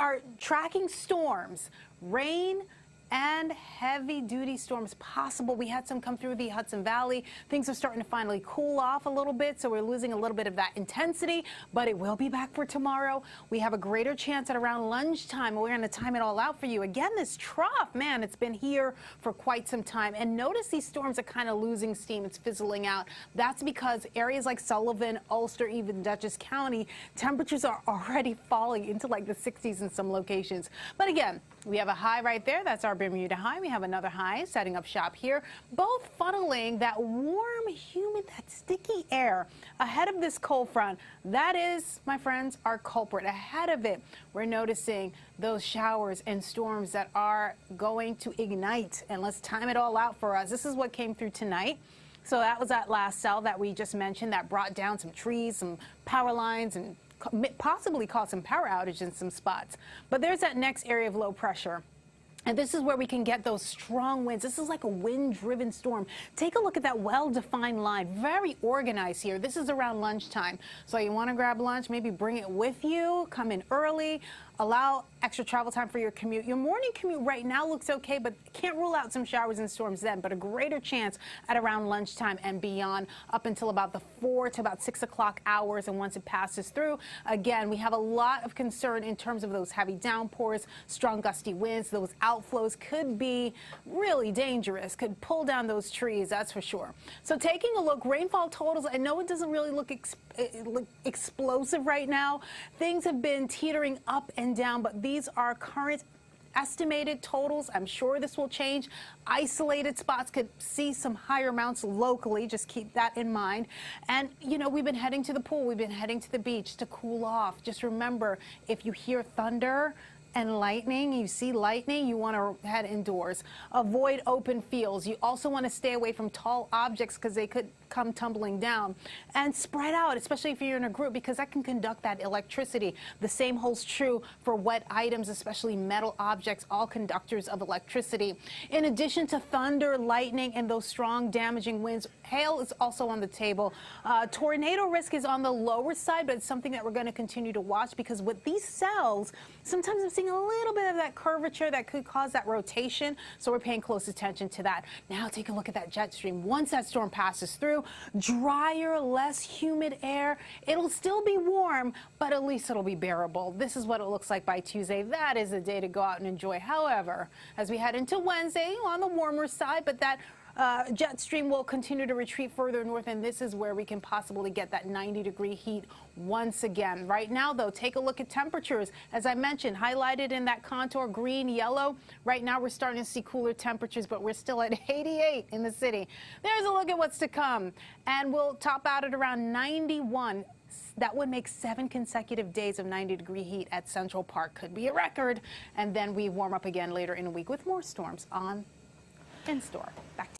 are tracking storms, rain, and heavy-duty storms possible. We had some come through the Hudson Valley. Things are starting to finally cool off a little bit, so we're losing a little bit of that intensity, but it will be back for tomorrow. We have a greater chance at around lunchtime. We're going to time it all out for you. Again, this trough, man, it's been here for quite some time. And notice these storms are kind of losing steam. It's fizzling out. That's because areas like Sullivan, Ulster, even Dutchess County, temperatures are already falling into like the 60s in some locations. But again, we have a high right there. That's our Bermuda high. We have another high setting up shop here, both funneling that warm, humid, that sticky air ahead of this cold front. That is, my friends, our culprit. Ahead of it, we're noticing those showers and storms that are going to ignite. And let's time it all out for us. This is what came through tonight. So that was that last cell that we just mentioned that brought down some trees, some power lines, and possibly caused some power outage in some spots. But there's that next area of low pressure. And this is where we can get those strong winds. This is like a wind-driven storm. Take a look at that well-defined line. Very organized here. This is around lunchtime. So you want to grab lunch, maybe bring it with you, come in early, allow extra travel time for your commute. Your morning commute right now looks okay, but can't rule out some showers and storms then, but a greater chance at around lunchtime and beyond up until about the 4 to about 6 o'clock hours. And once it passes through, again, we have a lot of concern in terms of those heavy downpours, strong gusty winds. Those outflows could be really dangerous, could pull down those trees, that's for sure. So taking a look, rainfall totals, I know it doesn't really look explosive right now. Things have been teetering up and down, but these are current estimated totals. I'm sure this will change. Isolated spots could see some higher amounts locally. Just keep that in mind. And, you know, we've been heading to the pool. We've been heading to the beach to cool off. Just remember, if you hear thunder and lightning, you see lightning, you want to head indoors. Avoid open fields. You also want to stay away from tall objects because they could come tumbling down. And spread out, especially if you're in a group, because that can conduct that electricity. The same holds true for wet items, especially metal objects, all conductors of electricity. In addition to thunder, lightning, and those strong damaging winds, hail is also on the table. Tornado risk is on the lower side, but it's something that we're going to continue to watch because with these cells, sometimes I'm seeing a little bit of that curvature that could cause that rotation, so we're paying close attention to that. Now take a look at that jet stream. Once that storm passes through, drier, less humid air. It'll still be warm, but at least it'll be bearable. This is what it looks like by Tuesday. That is a day to go out and enjoy. However, as we head into Wednesday, on the warmer side, but that jet stream will continue to retreat further north, and this is where we can possibly get that 90-degree heat once again. Right now, though, take a look at temperatures. As I mentioned, highlighted in that contour, green, yellow. Right now, we're starting to see cooler temperatures, but we're still at 88 in the city. There's a look at what's to come, and we'll top out at around 91. That would make 7 consecutive days of 90-degree heat at Central Park. Could be a record. And then we warm up again later in the week with more storms in store. Back to you.